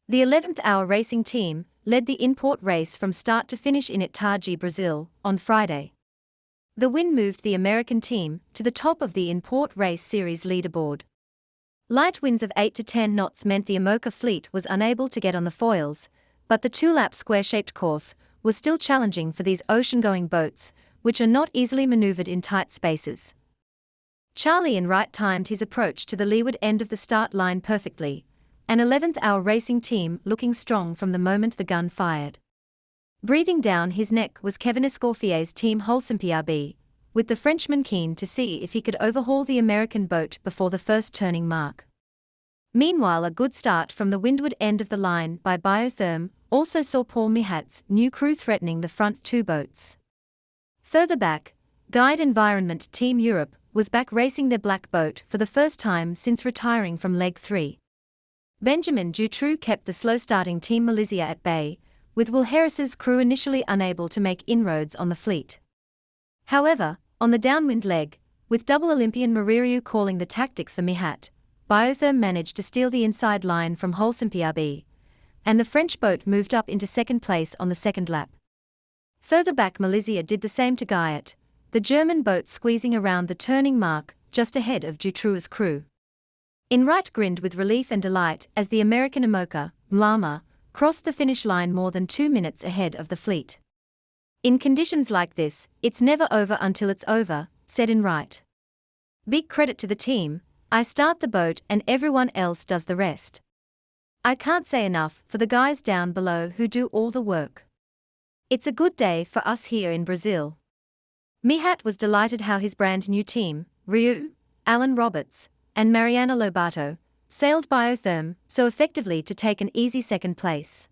The 11th hour racing team led the Inport race from start to finish in Itajaí, Brazil, on Friday. The win moved the American team to the top of the Inport race series leaderboard. Light winds of 8 to 10 knots meant the IMOCA fleet was unable to get on the foils, but the two-lap square-shaped course was still challenging for these ocean-going boats, which are not easily maneuvered in tight spaces. Charlie and Wright timed his approach to the leeward end of the start line perfectly, an 11th hour racing team looking strong from the moment the gun fired. Breathing down his neck was Kevin Escoffier's team IRB, with the Frenchman keen to see if he could overhaul the American boat before the first turning mark. Meanwhile, a good start from the windward end of the line by Biotherm also saw Paul Mihat's new crew threatening the front two boats. Further back, Guide Environment Team Europe was back racing their black boat for the first time since retiring from leg 3. Benjamin Dutroux kept the slow-starting Team Malizia at bay, with Will Harris's crew initially unable to make inroads on the fleet. However, on the downwind leg, with double Olympian Maririu calling the tactics for Mihat, Biotherm managed to steal the inside line from IRB, and the French boat moved up into second place on the second lap. Further back, Malizia did the same to Guyot, the German boat squeezing around the turning mark just ahead of Dutroux's crew. Wright grinned with relief and delight as the American IMOCA, Mlama, crossed the finish line more than 2 minutes ahead of the fleet. In conditions like this, it's never over until it's over, said Wright. Big credit to the team, I start the boat and everyone else does the rest. I can't say enough for the guys down below who do all the work. It's a good day for us here in Brazil. Mihat was delighted how his brand new team, Riu, Alan Roberts, and Mariana Lobato, sailed Biotherm so effectively to take an easy second place.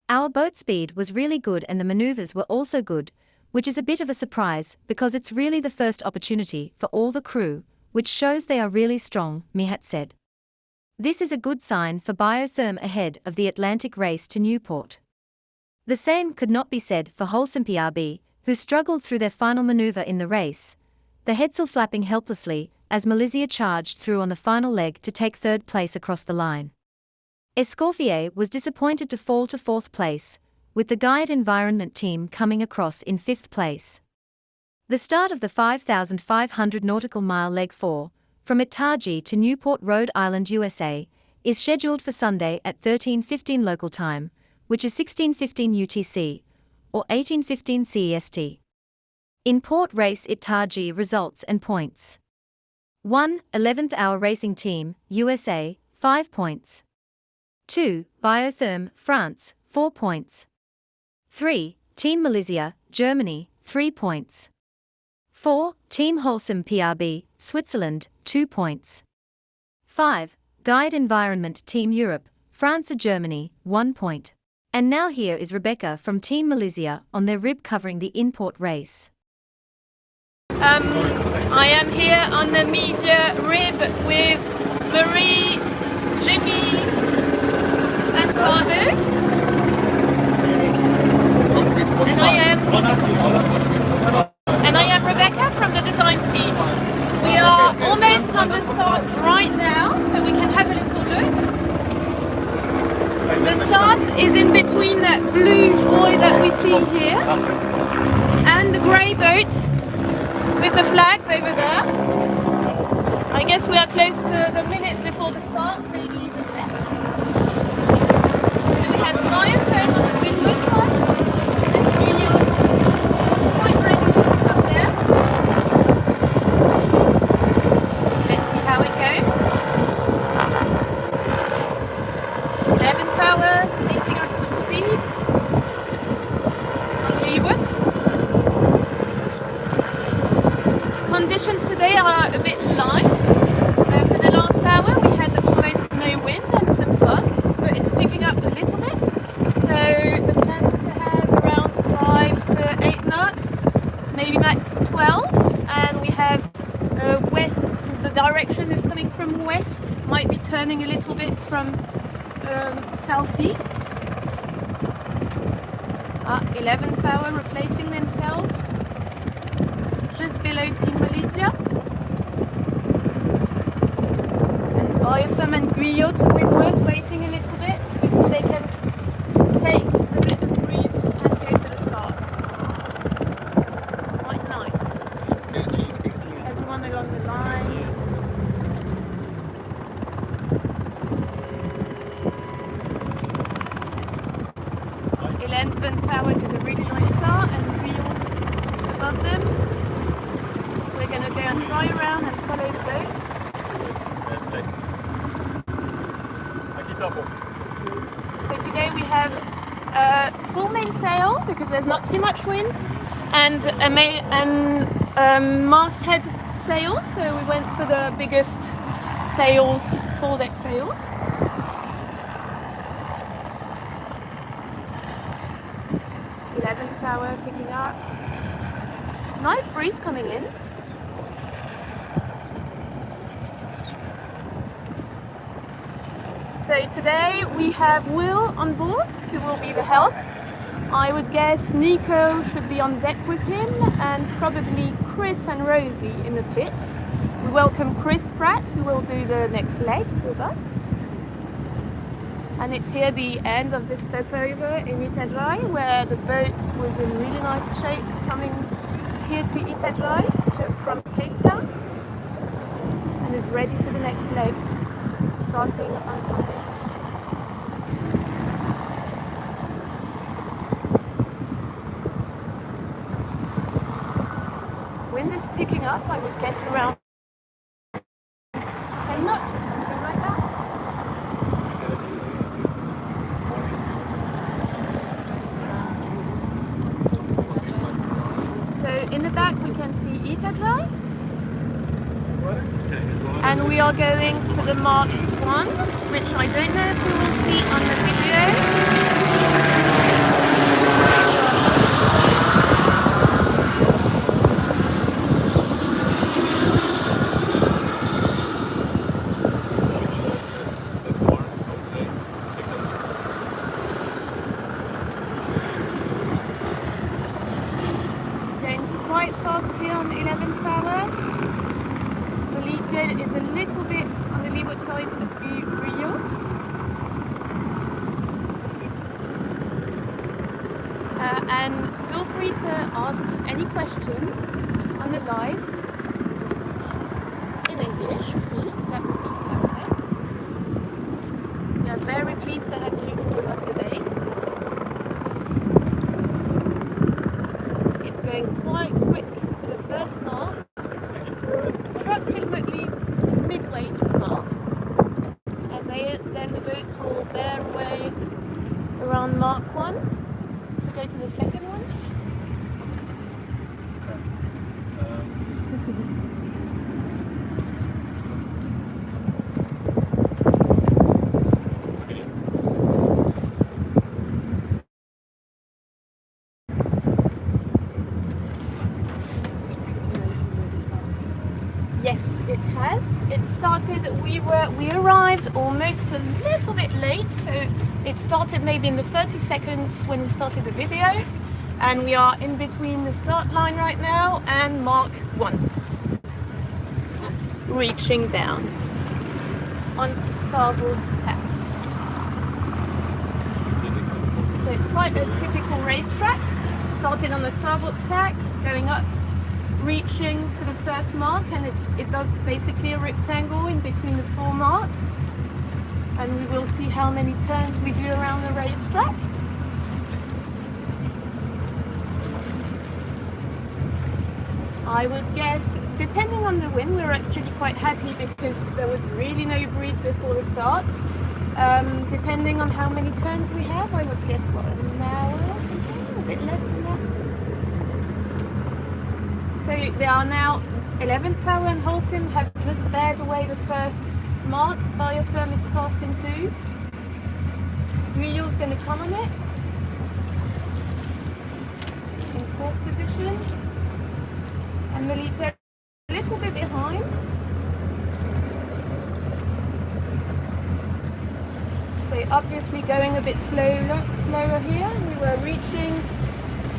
Our boat speed was really good and the maneuvers were also good, which is a bit of a surprise because it's really the first opportunity for all the crew, which shows they are really strong, Mihat said. This is a good sign for Biotherm ahead of the Atlantic race to Newport. The same could not be said for IRB, who struggled through their final maneuver in the race, the headsail flapping helplessly as Malizia charged through on the final leg to take third place across the line. Escoffier was disappointed to fall to fourth place, with the Guide Environment team coming across in fifth place. The start of the 5,500 nautical mile leg 4, from Itajaí to Newport, Rhode Island, USA, is scheduled for Sunday at 13:15 local time, which is 16:15 UTC, or 18:15 CEST. Inport race Itajaí results and points. 1. 11th hour racing team, USA, 5 points. 2. Biotherm, France, 4 points. 3. Team Malizia, Germany, 3 points. 4. Team IRB, Switzerland, 2 points. 5. Guide Environment Team Europe, France or Germany, 1 point. And now here is Rebecca from Team Malizia on their rib covering the Inport race. I am here on the Malizia RIB with Marie, Jimmy and Cardo. And I am Rebecca from the design team. We are almost on the start right now, so we can have a little look. The start is in between that blue buoy that we see here and the grey boat with the flags over there. I guess we are close to the minute before the start, maybe even less. So we have Biotherm on the windward side and Guillaume quite ready to pick up there. Let's see how it goes. 11th hour, taking on some speed on leeward. Conditions today are a bit light. For the last hour we had almost no wind and some fog, but it's picking up a little bit. So the plan is to have around 5 to 8 knots, maybe max 12. And we have west, the direction is coming from west, might be turning a little bit from southeast. 11th hour replacing themselves. Just below Team Malizia. And Biotherm and Guyot to windward, waiting a little bit before they can take a bit of breeze and go for the start. Quite nice. Everyone along the line. 11th power did a really nice start and wheel above them. We're going to go and fly around and follow the boat. So today we have full mainsail because there's not too much wind, and masthead sails. So we went for the biggest sails, full deck sails. Hour picking up. Nice breeze coming in. So today we have Will on board, who will be the help. I would guess Nico should be on deck with him, and probably Chris and Rosie in the pit. We welcome Chris Pratt, who will do the next leg with us. And it's here the end of this stopover in Itajaí, where the boat was in really nice shape coming here to Itajaí from Cape Town, and is ready for the next leg starting on Sunday. Wind is picking up, I would guess around 10 knots or something like that. In the back we can see Itajaí, and we are going to the Mark 1, which I don't know if we will see on the video. Quite fast here on the 11th hour. Malizia is a little bit on the leeward side of Rio. And feel free to ask any questions on the live in English, please. That would be perfect. We are very pleased to have you with us today. Going quite quick to the first mark, approximately midway to the mark, and then the boats will bear away around Mark 1 to go to the second one. Yes, it has. It started, we arrived almost a little bit late, so it started maybe in the 30 seconds when we started the video, and we are in between the start line right now and Mark 1. Reaching down on starboard tack. So it's quite a typical racetrack. Started on the starboard tack, going up, reaching to the first mark, and it does basically a rectangle in between the 4 marks, and we will see how many turns we do around the racetrack. I would guess, depending on the wind, we're actually quite happy because there was really no breeze before the start. Depending on how many turns we have, I would guess what, an hour or something, a bit less than that. So they are now 11th hour and Holcim have just bared away the first mark. Biotherm is passing too. Rio's going to come on it in 4th position, and Malizia a little bit behind. So obviously going a bit slower here. We were reaching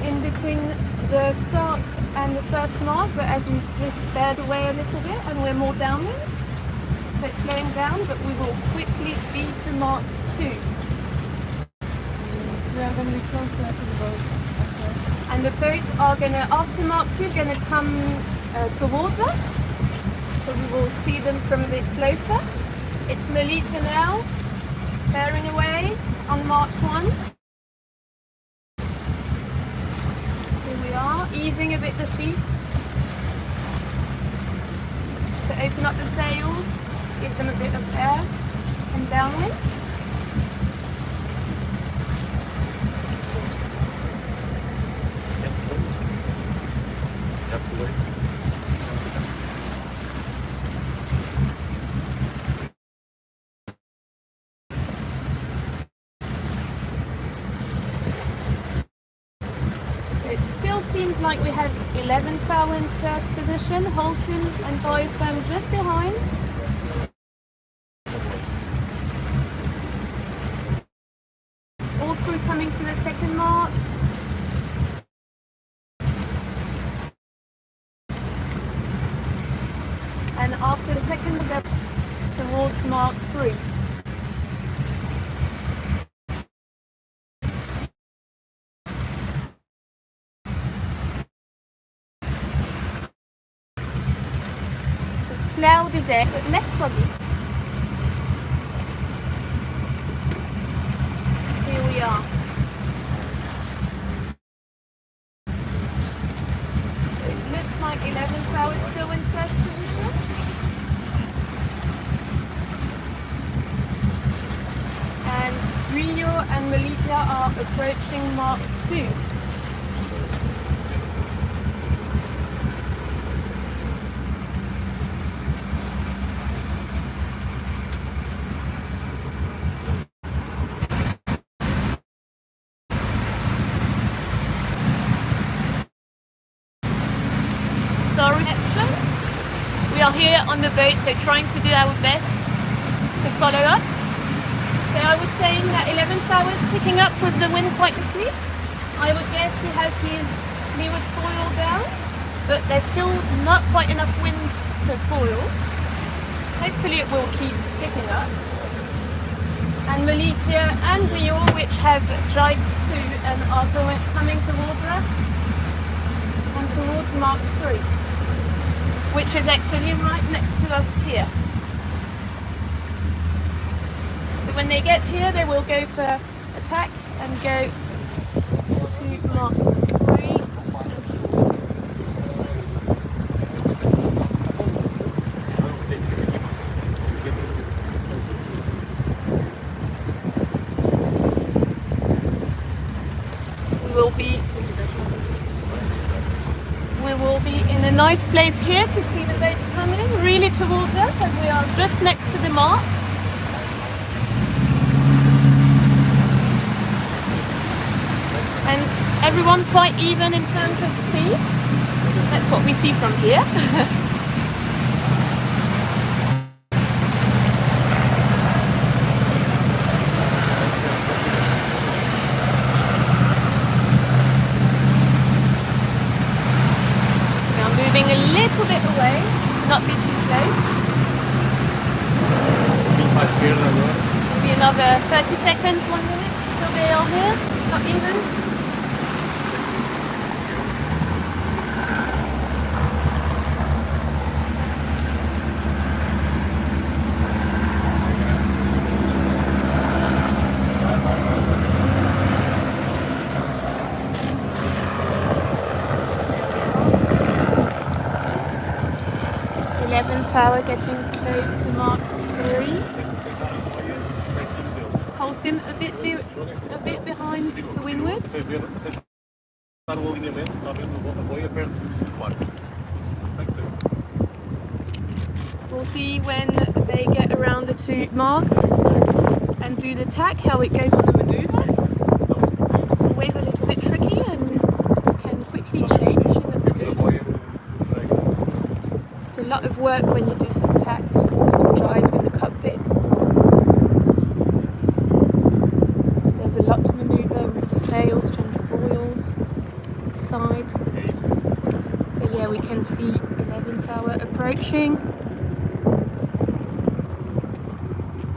in between the start and the first mark, but as we've just bared away a little bit and we're more downwind, so it's slowing down, but we will quickly be to Mark 2. I'm going to be closer to the boat. Okay. And the boats are going to, after Mark 2, going to come towards us. So we will see them from a bit closer. It's Malizia now, bearing away on Mark 1. Here we are, easing a bit the feet to open up the sails, give them a bit of air and downwind. It still seems like we have 11 foul in first position, Holcim and Biofirm just behind. All crew coming to the second mark. And after the second, that's towards Mark 3. Cloudy day, but less foggy. Here we are. So it looks like 11 flowers still in first position. And Rio and Malizia are approaching Mark 2. Sorry, we are here on the boat, so trying to do our best to follow up. So I was saying that 11th hour is picking up with the wind quite nicely. I would guess he has his leeward foil down, but there's still not quite enough wind to foil. Hopefully it will keep picking up. And Malizia and Rio, which have jibed to and are coming towards us and towards Mark 3. Which is actually right next to us here. So when they get here, they will go for attack and go to Mark 3. We will be in a nice place here to see the boats coming really towards us, as we are just next to the mark. And everyone quite even in terms of speed. That's what we see from here. Moving a little bit away, not be too close. Maybe another 30 seconds, 1 minute till they are here, not even. Hour getting close to Mark 3. Holcim a bit behind to windward. We'll see when they get around the two marks and do the tack, how it goes on the manoeuvres. It's always a little bit tricky and can quickly change in the position. It's a lot of work when you do some tacks or some jibes in the cockpit. There's a lot to manoeuvre with the sails, change the foils, sides. So yeah, we can see 11th hour approaching.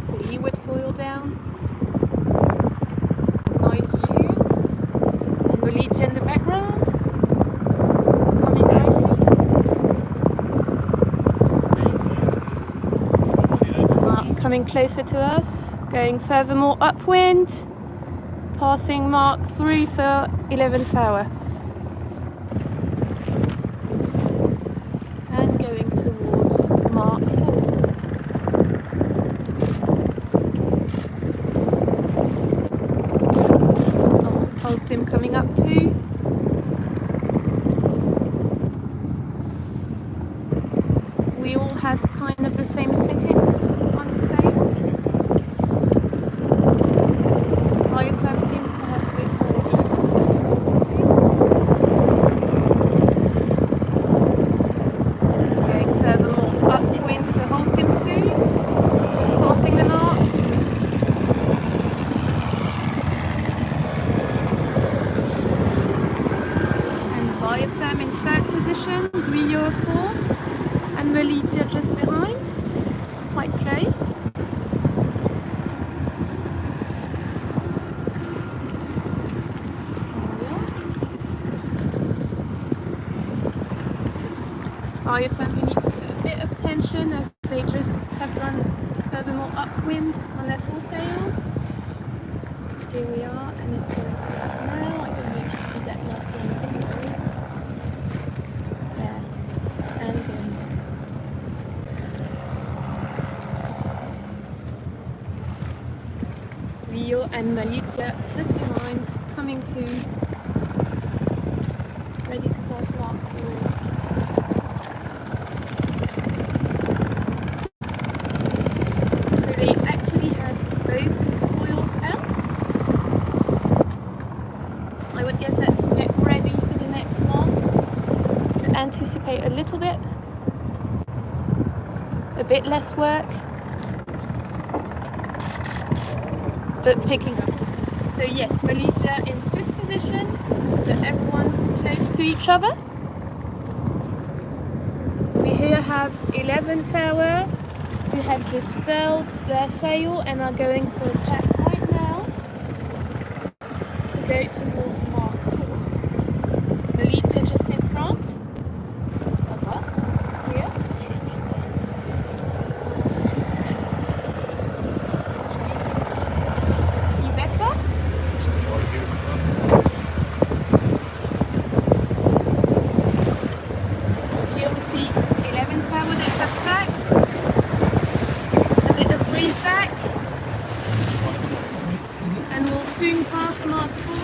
The leeward foil down. Nice view. coming closer to us, going furthermore upwind, passing Mark 3 for 11th hour. And going towards Mark 4. Hull sim coming up too. We all have kind of the same settings on the sails. Biofirm seems to have a bit more easiness for sail. Going furthermore upwind for hull sim 2, just passing the mark. And Biofirm in third position, Grillo 4th. And Malizia just behind. It's quite close. Biofirm who needs a bit of tension as they just have gone furthermore upwind on their foresail. Here we are, and it's going to go up now. I don't know if you see that last line of video. There. And going. Rio and Malizia just behind, coming to, ready to pass Mark 4. So they actually have both foils out. I would guess that's to get ready for the next one. To anticipate a little bit. A bit less work. But picking up. So yes, Malizia in 5th position, but everyone close to each other. We here have 11th hour, who have just furled their sail and are going for attack right now to go towards Mark 4. Malizia just in front of us here. Soon past Mark 4.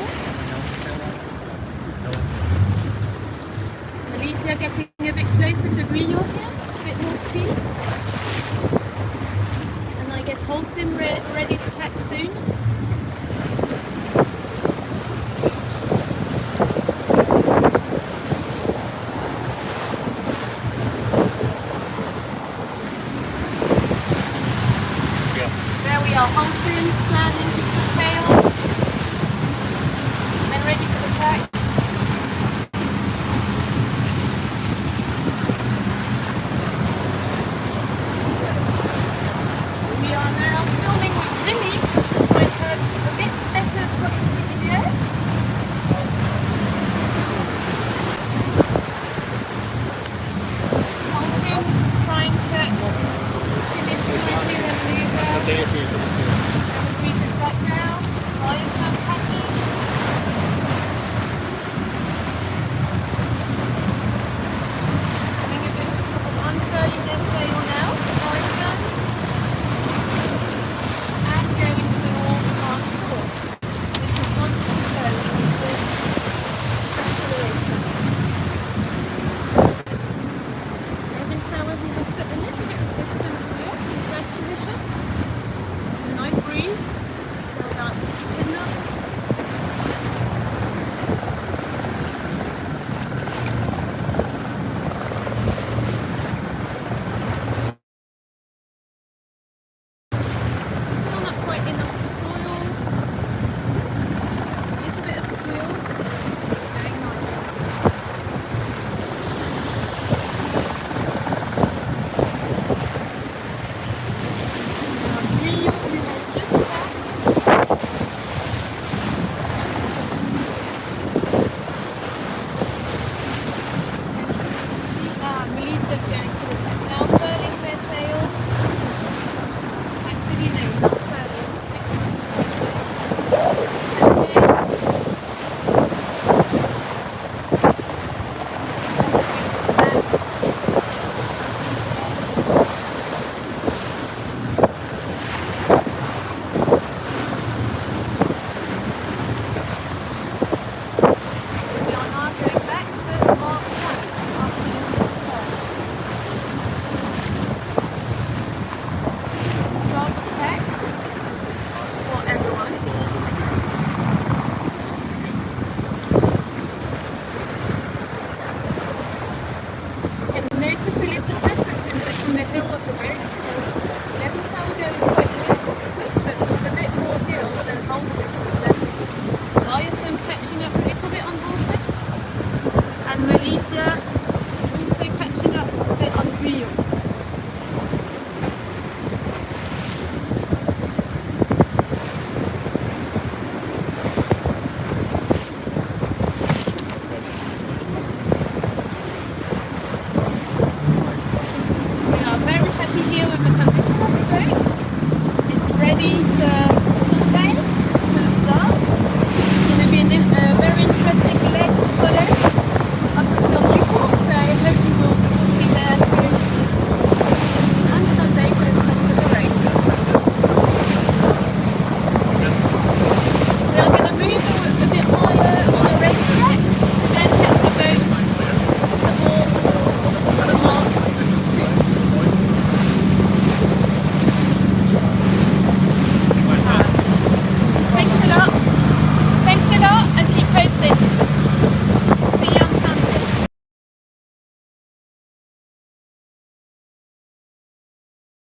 Malizia getting a bit closer to Grillo here, a bit more speed. And I guess Holcim ready to attack soon.